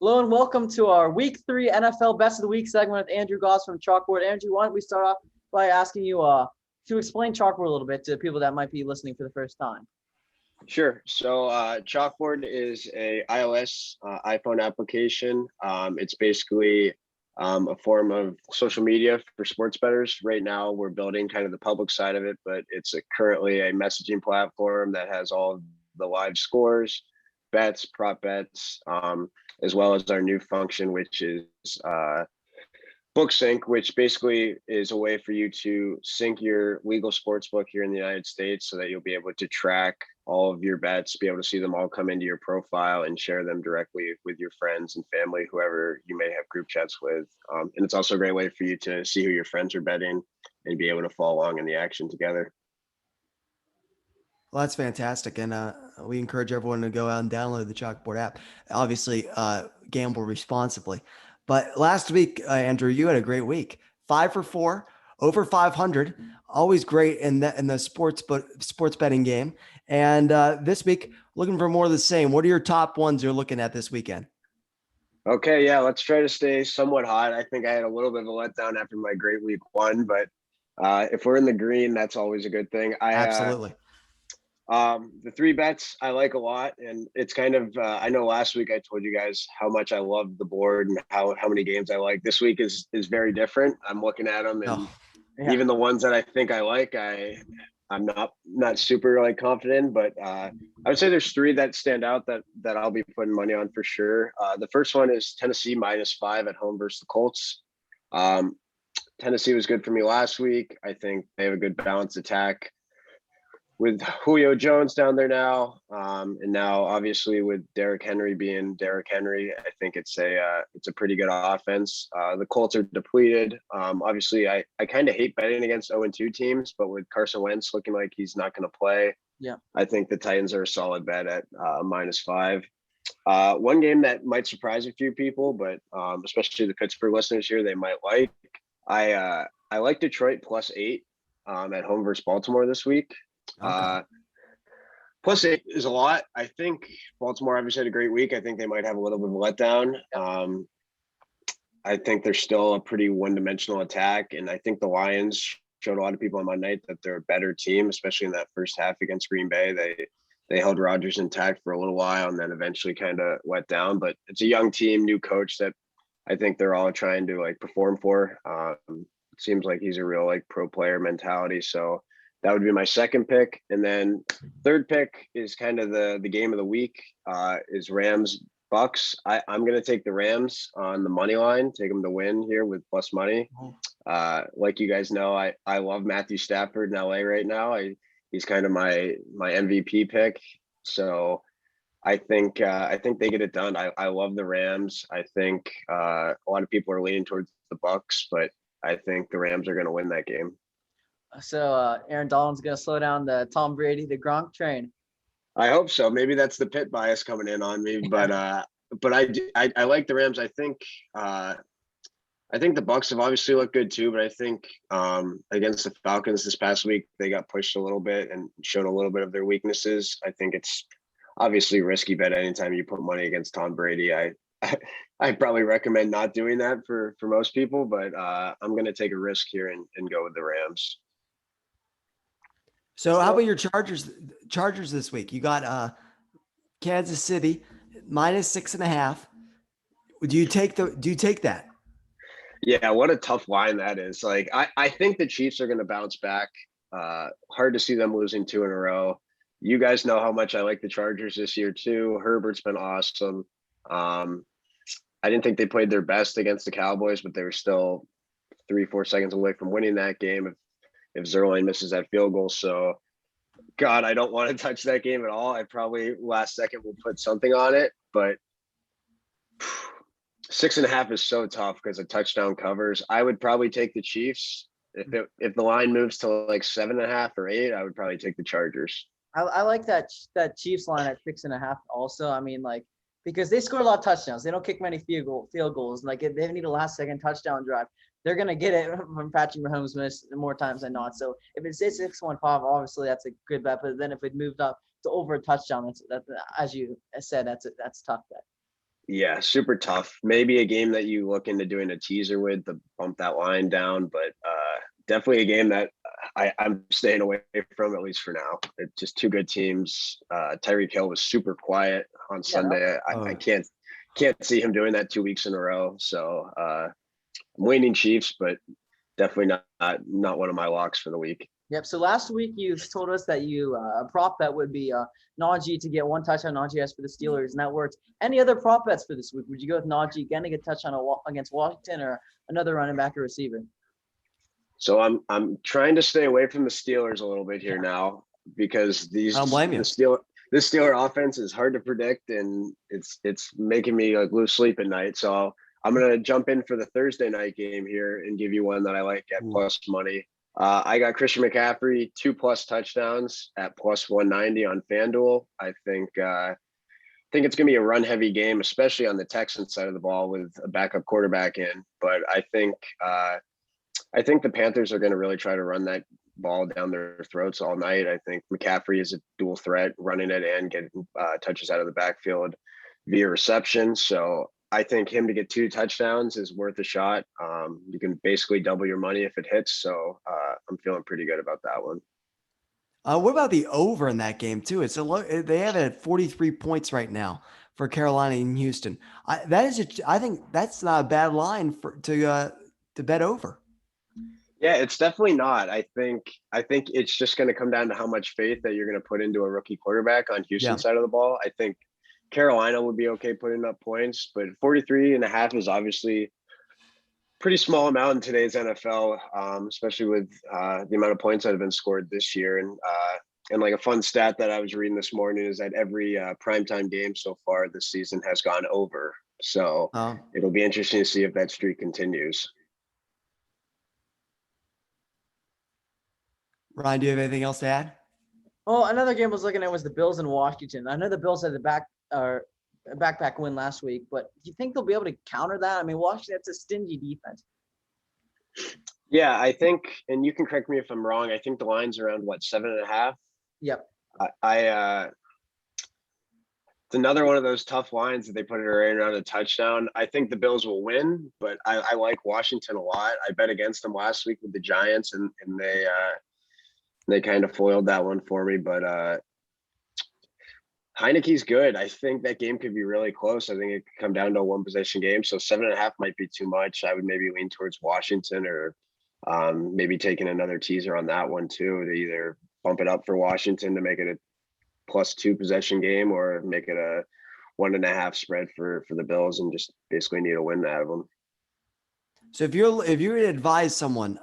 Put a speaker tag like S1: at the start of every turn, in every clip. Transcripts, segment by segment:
S1: Hello and welcome to our Week 3 NFL Best of the Week segment with Andrew Gaus from Chalkboard. Andrew, why don't we start off by asking you to explain Chalkboard a little bit to people that might be listening for the first time.
S2: Sure. So Chalkboard is a iOS iPhone application. It's basically a form of social media for sports bettors. Right now, we're building kind of the public side of it, but it's currently a messaging platform that has all of the live scores, bets, prop bets, as well as our new function, which is Book Sync, which basically is a way for you to sync your legal sports book here in the United States so that you'll be able to track all of your bets, be able to see them all come into your profile and share them directly with your friends and family, whoever you may have group chats with. And it's also a great way for you to see who your friends are betting and be able to follow along in the action together.
S3: Well, that's fantastic. And we encourage everyone to go out and download the Chalkboard app. Obviously, gamble responsibly. But last week, Andrew, you had a great week. 5 for 4, over 500. Always great in the sports betting game. And this week, looking for more of the same. What are your top ones you're looking at this weekend?
S2: Okay, yeah, let's try to stay somewhat hot. I think I had a little bit of a letdown after my great week 1, but if we're in the green, that's always a good thing.
S3: Absolutely.
S2: The 3 bets I like a lot, and it's kind of I know last week I told you guys how much I love the board and how many games I like. This week is very different. I'm looking at them, and even the ones that I think I like, I'm not super like confident, but I would say there's 3 that stand out that I'll be putting money on for sure. The first one is Tennessee -5 at home versus the Colts. Tennessee was good for me last week. I think they have a good balanced attack with Julio Jones down there now, and now obviously with Derrick Henry being Derrick Henry, I think it's a pretty good offense. The Colts are depleted. Obviously, I kind of hate betting against 0-2 teams, but with Carson Wentz looking like he's not going to play, I think the Titans are a solid bet at -5. One game that might surprise a few people, but especially the Pittsburgh listeners here, they might like. I like Detroit +8 at home versus Baltimore this week.
S3: Okay.
S2: +8 is a lot. I think Baltimore obviously had a great week. I think they might have a little bit of a letdown. I think they're still a pretty one-dimensional attack, and I think the Lions showed a lot of people on Monday night that they're a better team, especially in that first half against Green Bay. They held Rodgers intact for a little while and then eventually kind of let down. But it's a young team, new coach that I think they're all trying to like perform for. It seems like he's a real like pro player mentality. So that would be my second pick. And then third pick is kind of the game of the week, is Rams Bucks. I'm going to take the Rams on the money line, take them to win here with plus money. Like you guys know, I love Matthew Stafford in LA right now. He's kind of my MVP pick. So I think they get it done. I love the Rams. I think a lot of people are leaning towards the Bucks, but I think the Rams are going to win that game.
S1: So Aaron Donald's going to slow down the Tom Brady, the Gronk train.
S2: I hope so. Maybe that's the pit bias coming in on me, but I like the Rams. I think the Bucks have obviously looked good too, but I think against the Falcons this past week, they got pushed a little bit and showed a little bit of their weaknesses. I think it's obviously risky bet anytime you put money against Tom Brady. I'd probably recommend not doing that for most people, but I'm going to take a risk here and go with the Rams.
S3: So how about your Chargers this week? You got Kansas City -6.5. Do you take that?
S2: Yeah, what a tough line that is. Like I think the Chiefs are going to bounce back. Hard to see them losing 2 in a row. You guys know how much I like the Chargers this year too. Herbert's been awesome. I didn't think they played their best against the Cowboys, but they were still 3-4 seconds away from winning that game if Zerline misses that field goal. So, God, I don't want to touch that game at all. I probably last second will put something on it, but 6.5 is so tough because a touchdown covers. I would probably take the Chiefs. If the line moves to like 7.5 or 8, I would probably take the Chargers.
S1: I like that Chiefs line at 6.5 also. I mean, like, because they score a lot of touchdowns. They don't kick many field goals. Like, if they need a last-second touchdown drive, they're going to get it from Patrick Mahomes more times than not. So if it's 6.15, obviously that's a good bet. But then if it moved up to over a touchdown, that's as you said, that's a tough bet.
S2: Yeah, super tough. Maybe a game that you look into doing a teaser with to bump that line down, but definitely a game that I'm staying away from, at least for now. It's just two good teams. Tyreek Hill was super quiet on
S1: Yeah,
S2: Sunday. I can't see him doing that 2 weeks in a row. So I'm leaning Chiefs, but definitely not one of my locks for the week.
S1: Yep. So last week you told us that you a prop bet would be Najee to get one touchdown, Najee has for the Steelers, and that worked. Any other prop bets for this week? Would you go with Najee again to get a touchdown against Washington, or another running back or receiver?
S2: So I'm trying to stay away from the Steelers a little bit here now, because
S3: I don't blame you.
S2: the Steeler offense is hard to predict, and it's making me lose sleep at night. So I'm gonna jump in for the Thursday night game here and give you one that I like at plus money. I got Christian McCaffrey 2+ touchdowns at plus 190 on FanDuel. I think it's going to be a run heavy game, especially on the Texans side of the ball with a backup quarterback in. But I think the Panthers are going to really try to run that ball down their throats all night. I think McCaffrey is a dual threat, running it and getting touches out of the backfield via reception. So I think him to get 2 touchdowns is worth a shot. You can basically double your money if it hits. So I'm feeling pretty good about that one.
S3: What about the over in that game too? It's they have it at 43 points right now for Carolina and Houston. I think that's not a bad line to bet over.
S2: Yeah, it's definitely not. I think it's just going to come down to how much faith that you're going to put into a rookie quarterback on Houston's side of the ball. I think Carolina would be okay putting up points, but 43.5 is obviously pretty small amount in today's NFL, especially with the amount of points that have been scored this year. And like a fun stat that I was reading this morning is that every primetime game so far this season has gone over. So it'll be interesting to see if that streak continues.
S3: Ryan, do you have anything else to add?
S1: Well, another game I was looking at was the Bills and Washington. I know the Bills had a back win last week, but do you think they'll be able to counter that? I mean, Washington, that's a stingy defense.
S2: Yeah, I think, and you can correct me if I'm wrong, I think the line's around 7.5.
S1: Yep.
S2: It's another one of those tough lines that they put it right around a touchdown. I think the Bills will win, but I like Washington a lot. I bet against them last week with the Giants, and they kind of foiled that one for me. But Heineke's good. I think that game could be really close. I think it could come down to a 1-possession game. So 7.5 might be too much. I would maybe lean towards Washington, or maybe taking another teaser on that one too, to either bump it up for Washington to make it a +2 possession game, or make it a 1.5 spread for the Bills and just basically need a win out of them.
S3: So if you were to advise someone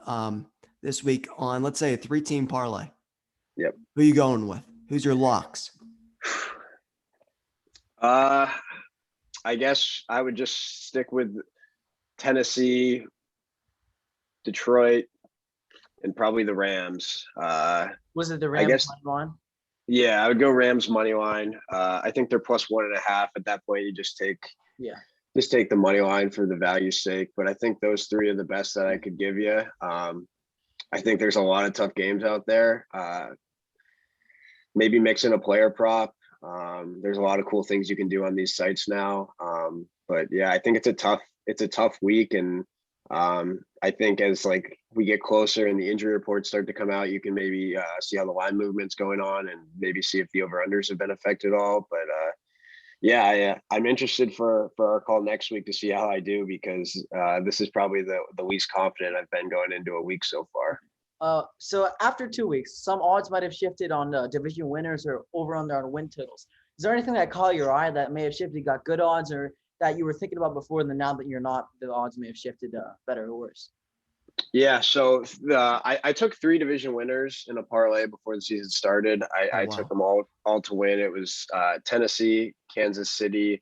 S3: this week on, let's say, a 3-team parlay,
S2: yep,
S3: who are you going with? Who's your locks?
S2: I guess I would just stick with Tennessee, Detroit, and probably the Rams.
S1: Was it the Rams money line?
S2: Yeah, I would go Rams money line. I think they're +1.5. At that point, you just take the money line for the value's sake. But I think those 3 are the best that I could give you. I think there's a lot of tough games out there. Maybe mix in a player prop. There's a lot of cool things you can do on these sites now. But yeah, I think it's a tough week, and I think as we get closer and the injury reports start to come out, you can maybe see how the line movement's going on, and maybe see if the over-unders have been affected at all. But I'm interested for our call next week to see how I do, because this is probably the least confident I've been going into a week so far.
S1: So after 2 weeks, some odds might have shifted on division winners or over/under on win totals. Is there anything that caught your eye that may have shifted, got good odds, or that you were thinking about before, and then now that you're not, the odds may have shifted better or worse?
S2: Yeah, so I took 3 division winners in a parlay before the season started. I took them all to win. It was Tennessee, Kansas City,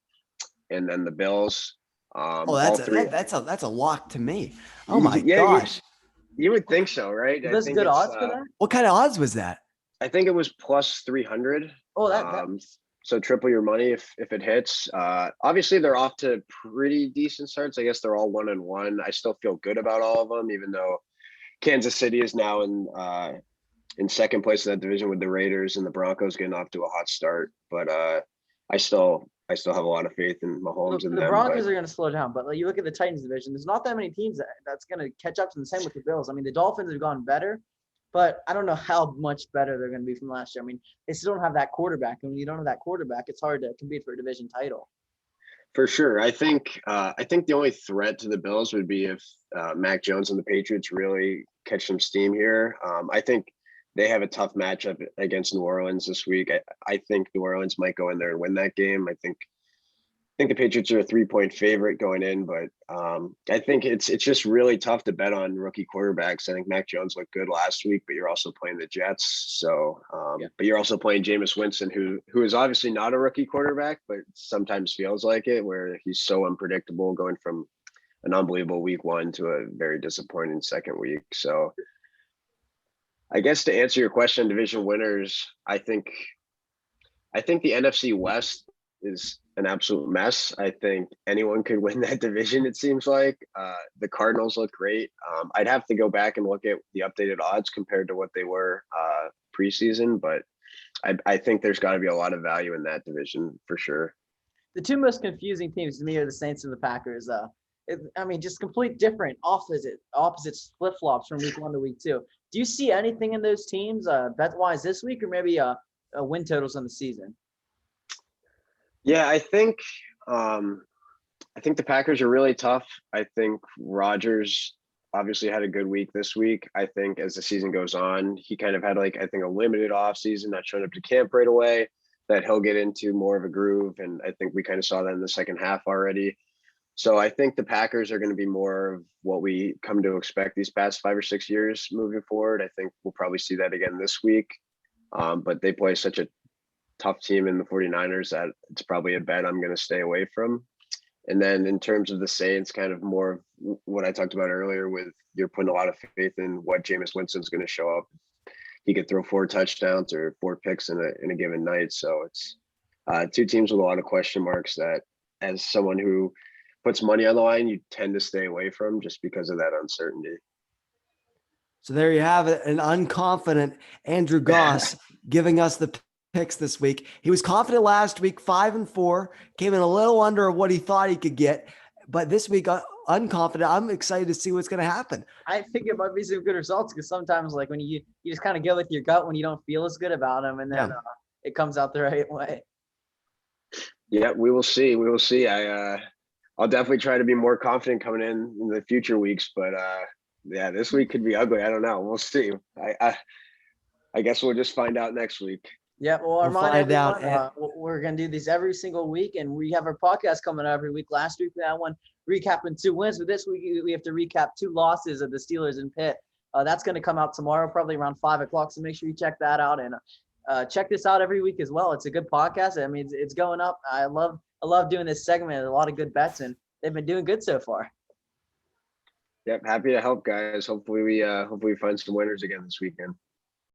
S2: and then the Bills.
S3: That's a lock to me. Oh my gosh.
S2: You would think so, right?
S1: That's good odds for that?
S3: What kind of odds was that?
S2: I think it was +300.
S1: Oh,
S2: so triple your money if it hits. Obviously, they're off to pretty decent starts. I guess they're all 1-1. I still feel good about all of them, even though Kansas City is now in second place in that division with the Raiders, and the Broncos getting off to a hot start. But I still I still have a lot of faith in Mahomes and
S1: The
S2: them.
S1: Broncos
S2: But
S1: are going to slow down, but like, you look at the Titans division, there's not that many teams that's going to catch up to the same with the Bills. I mean, the Dolphins have gone better, but I don't know how much better they're going to be from last year. I mean, they still don't have that quarterback, and when you don't have that quarterback, it's hard to compete for a division title.
S2: for sure, I think the only threat to the Bills would be if Mac Jones and the Patriots really catch some steam here. I think they have a tough matchup against New Orleans this week. I think New Orleans might go in there and win that game. I think the Patriots are a 3-point favorite going in, but I think it's just really tough to bet on rookie quarterbacks. I think Mac Jones looked good last week, but you're also playing the Jets. So, but you're also playing Jameis Winston, who is obviously not a rookie quarterback, but sometimes feels like it, where he's so unpredictable, going from an unbelievable week 1 to a very disappointing second week. So, I guess to answer your question, division winners, I think the NFC West is an absolute mess. I think anyone could win that division, it seems like. The Cardinals look great. I'd have to go back and look at the updated odds compared to what they were preseason, but I think there's got to be a lot of value in that division for sure.
S1: The two most confusing teams to me are the Saints and the Packers. I mean, just complete different opposite flip-flops from week 1 to week 2. Do you see anything in those teams bet-wise this week, or maybe win totals on the season?
S2: Yeah, I think the Packers are really tough. I think Rodgers obviously had a good week this week. I think as the season goes on, he kind of had a limited off season, not showing up to camp right away, that he'll get into more of a groove. And I think we kind of saw that in the second half already. So I think the Packers are going to be more of what we come to expect these past 5 or 6 years moving forward. I think we'll probably see that again this week. But they play such a tough team in the 49ers that it's probably a bet I'm going to stay away from. And then in terms of the Saints, kind of more of what I talked about earlier, with you're putting a lot of faith in what Jameis Winston's going to show up. He could throw 4 touchdowns or 4 picks in a given night. So it's two teams with a lot of question marks that, as someone who puts money on the line, you tend to stay away from just because of that uncertainty.
S3: So there you have it, an unconfident Andrew Gaus giving us the picks this week. He was confident last week, 5-4, came in a little under what he thought he could get, but this week unconfident. I'm excited to see what's going to happen.
S1: I think it might be some good results, because sometimes like when you just kind of go with your gut when you don't feel as good about them, and then it comes out the right way.
S2: Yeah, we will see. We will see. I'll definitely try to be more confident coming in the future weeks, but yeah, this week could be ugly. I don't know. We'll see. I guess we'll just find out next week.
S1: Yeah, well,
S3: We'll find out.
S1: We're going to do these every single week, and we have our podcast coming out every week. Last week we had one recapping 2 wins, but this week we have to recap 2 losses of the Steelers and Pitt. That's going to come out tomorrow, probably around 5 o'clock, so make sure you check that out, and check this out every week as well. It's a good podcast. I mean, it's going up. I love doing this segment. A lot of good bets, and they've been doing good so far.
S2: Yep, happy to help, guys. Hopefully we find some winners again this weekend.